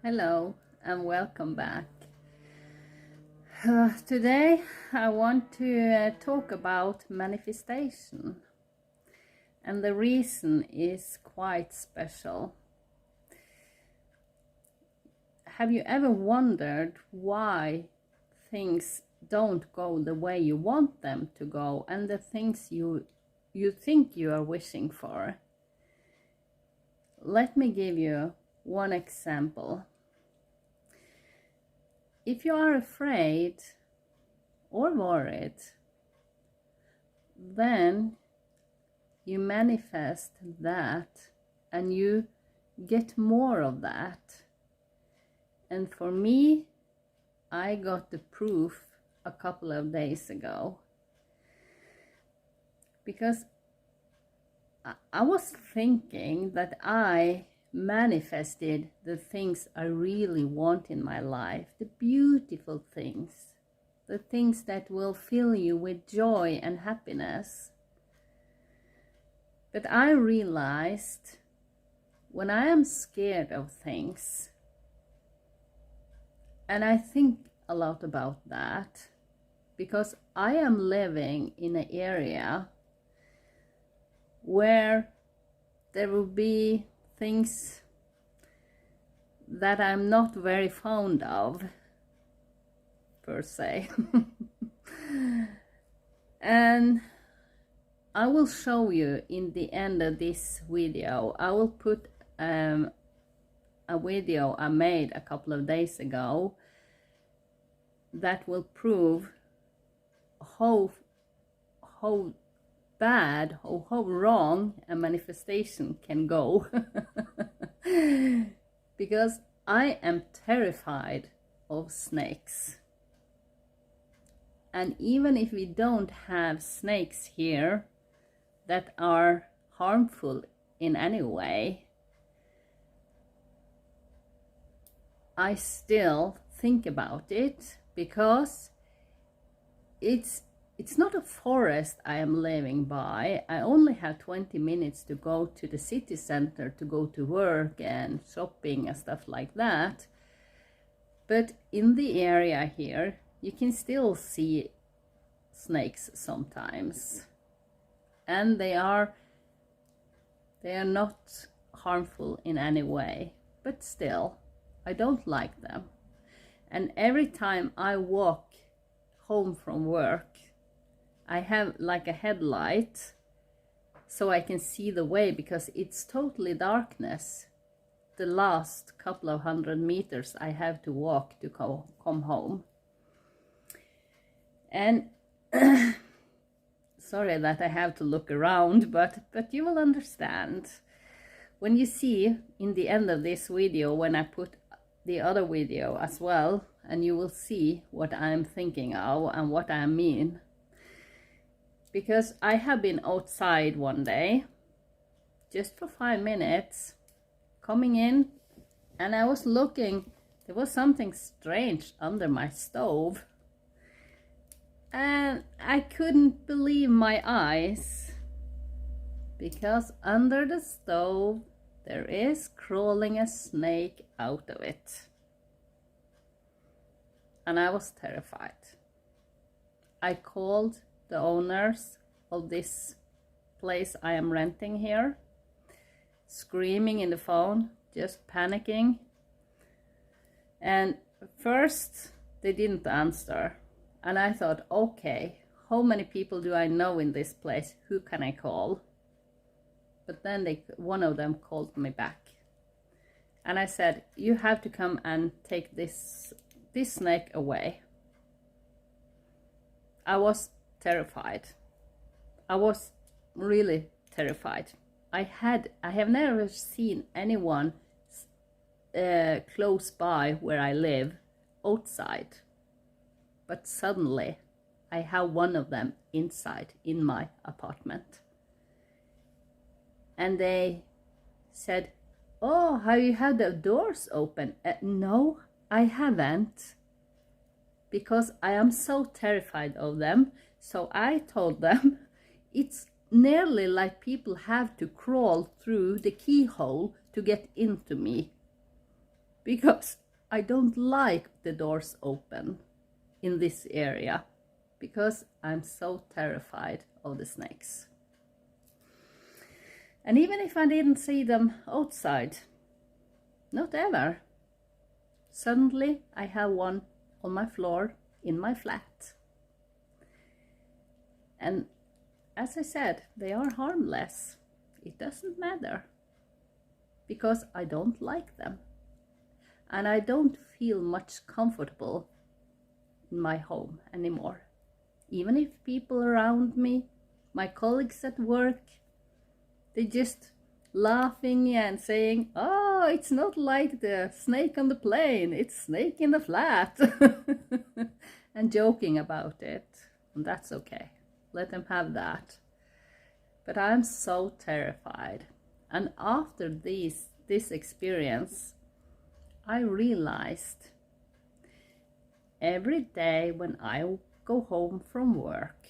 Hello and welcome back. Today I want to talk about manifestation, and the reason is quite special. Have you ever wondered why things don't go the way you want them to go, and the things you think you are wishing for? Let me give you one example. If you are afraid or worried, then you manifest that and you get more of that. And for me, I got the proof a couple of days ago, because I was thinking that I manifested the things I really want in my life, the beautiful things, the things that will fill you with joy and happiness. But I realized when I am scared of things, and I think a lot about that, because I am living in an area where there will be things that I'm not very fond of, per se. And I will show you in the end of this video. I will put a video I made a couple of days ago that will prove how bad or how wrong a manifestation can go. Because I am terrified of snakes, and even if we don't have snakes here that are harmful in any way, I still think about it, because it's not a forest I am living by. I only have 20 minutes to go to the city center to go to work and shopping and stuff like that. But in the area here, you can still see snakes sometimes. And they are not harmful in any way. But still, I don't like them. And every time I walk home from work, I have like a headlight so I can see the way, because it's totally darkness the last couple of 100 meters I have to walk to come home. And sorry that I have to look around, but you will understand when you see in the end of this video, when I put the other video as well, and you will see what I'm thinking of and what I mean. Because I have been outside one day, just for 5 minutes, coming in, and I was looking, there was something strange under my stove. And I couldn't believe my eyes, because under the stove, there is crawling a snake out of it. And I was terrified. I called the owners of this place I am renting here, screaming in the phone, just panicking. And first they didn't answer, and I thought, okay, how many people do I know in this place? Who can I call? But then one of them called me back, and I said, you have to come and take this snake away. I was terrified. I was really terrified. I have never seen anyone close by where I live outside, but suddenly I have one of them inside in my apartment. And they said, oh, have you had the doors open? No, I haven't, because I am so terrified of them. So I told them, it's nearly like people have to crawl through the keyhole to get into me. because I don't like the doors open in this area because I'm so terrified of the snakes. And even if I didn't see them outside, not ever, suddenly I have one on my floor in my flat. And as I said, they are harmless. It doesn't matter because I don't like them. And I don't feel much comfortable in my home anymore. Even if people around me, my colleagues at work, they just laughing and saying, "Oh, it's not like the snake on the plane, it's snake in the flat." And joking about it. And that's okay. Let them have that. But I'm so terrified. And after this experience, I realized every day when I go home from work,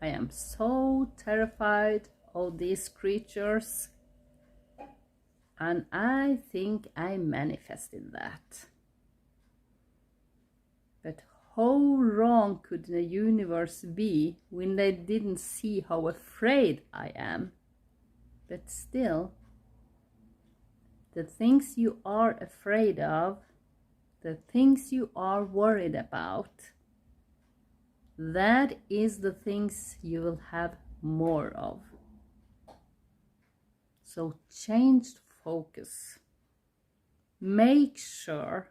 I am so terrified of these creatures, and I think I manifested that. But how wrong could the universe be when they didn't see how afraid I am? But still, the things you are afraid of, the things you are worried about, that is the things you will have more of. So change focus. Make sure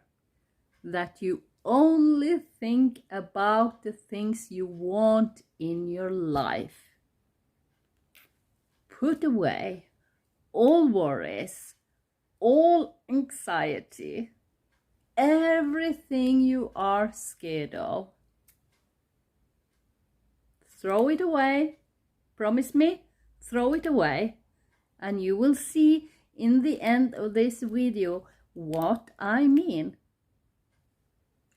that you only think about the things you want in your life. Put away all worries, all anxiety, everything you are scared of. Throw it away. Promise me, throw it away. And you will see in the end of this video what I mean.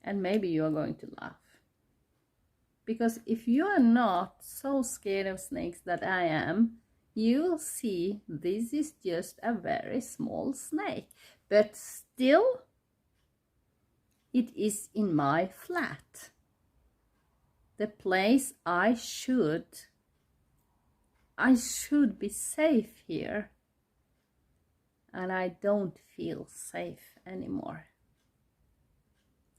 And maybe you are going to laugh. Because if you are not so scared of snakes that I am, you will see this is just a very small snake. But still, it is in my flat. The place I should be safe here. And I don't feel safe anymore.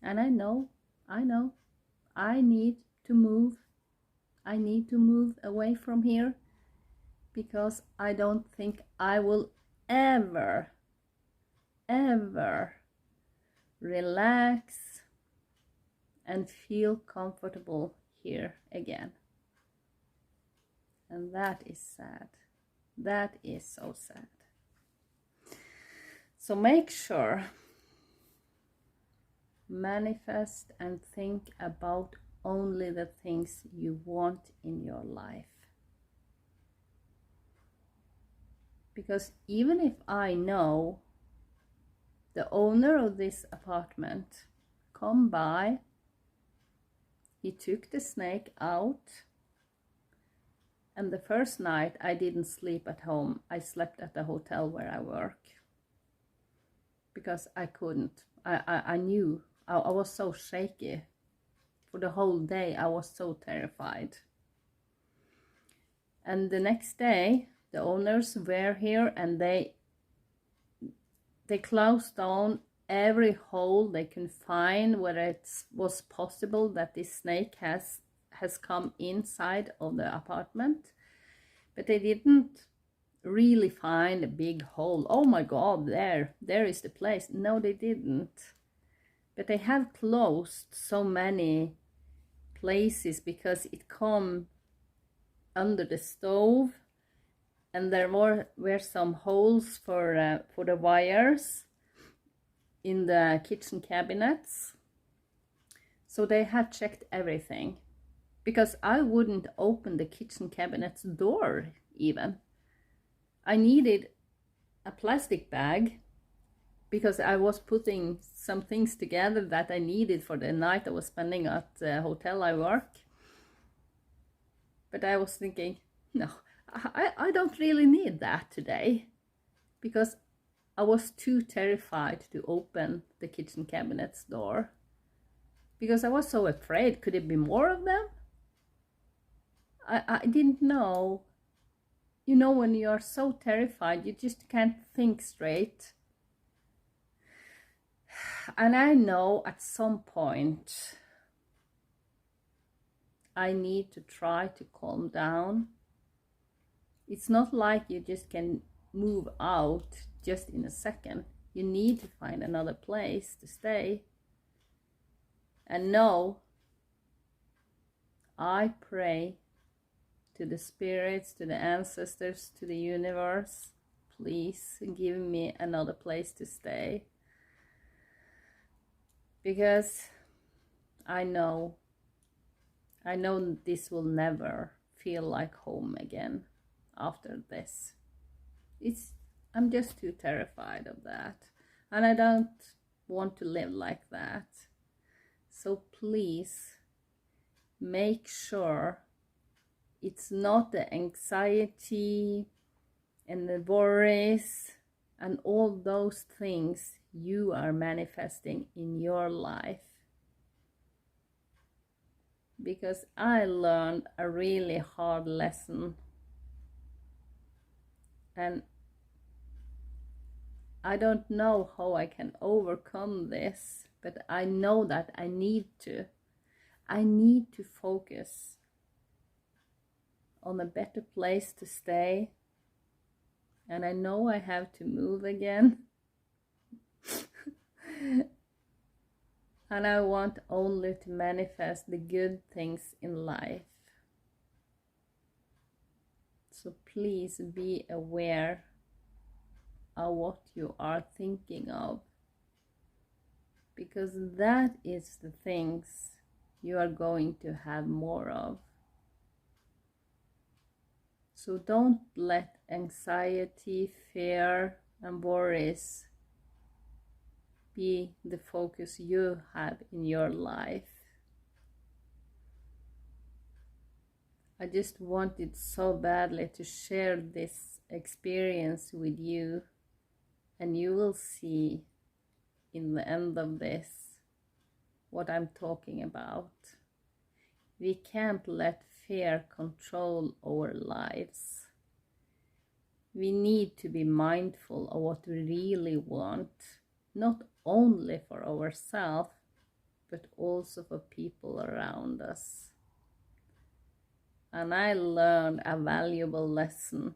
And I know, I need to move. I need to move away from here because I don't think I will ever relax and feel comfortable here again. And that is sad. That is so sad. So make sure, manifest and think about only the things you want in your life. Because even if I know the owner of this apartment come by, he took the snake out, and the first night I didn't sleep at home. I slept at the hotel where I work because I couldn't. I knew I was so shaky. For the whole day I was so terrified. And the next day the owners were here and they closed down every hole they can find where it was possible that this snake has come inside of the apartment. But they didn't really find a big hole. Oh my God, there is the place. No, they didn't. But they have closed so many places because it come under the stove, and there were some holes for the wires in the kitchen cabinets. So they have checked everything, because I wouldn't open the kitchen cabinet's door even. I needed a plastic bag because I was putting some things together that I needed for the night I was spending at the hotel I work. But I was thinking, no, I don't really need that today, because I was too terrified to open the kitchen cabinet's door because I was so afraid. Could it be more of them? I didn't know. You know, when you are so terrified, you just can't think straight. And I know at some point I need to try to calm down. It's not like you just can move out just in a second. You need to find another place to stay. And no, I pray to the spirits, to the ancestors, to the universe, please give me another place to stay. Because I know this will never feel like home again after this. I'm just too terrified of that. And I don't want to live like that. So please make sure it's not the anxiety and the worries and all those things you are manifesting in your life. Because I learned a really hard lesson, and I don't know how I can overcome this, but I know that I need to focus on a better place to stay. And I know I have to move again. And I want only to manifest the good things in life. So please be aware of what you are thinking of, because that is the things you are going to have more of. So don't let anxiety, fear, and worries be the focus you have in your life. I just wanted so badly to share this experience with you, and you will see in the end of this what I'm talking about. We can't let fear control our lives. We need to be mindful of what we really want, not only for ourselves, but also for people around us. And I learned a valuable lesson,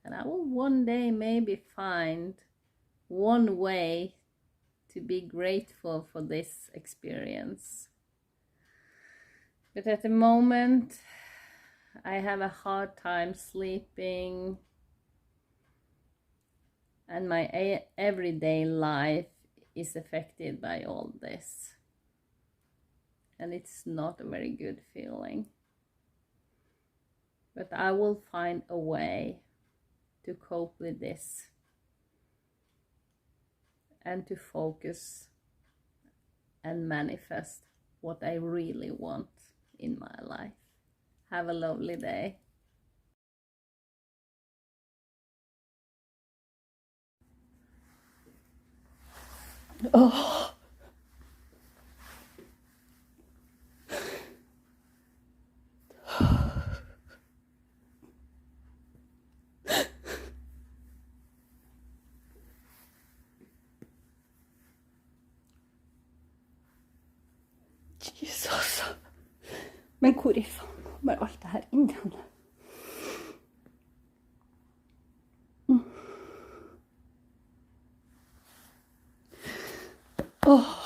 and I will one day maybe find one way to be grateful for this experience. But at the moment, I have a hard time sleeping, and my everyday life is affected by all this. And it's not a very good feeling. But I will find a way to cope with this and to focus and manifest what I really want in my life. Have a lovely day. Oh. Jesus. Men hvor i faen kommer alt det her inn igjen? Åh.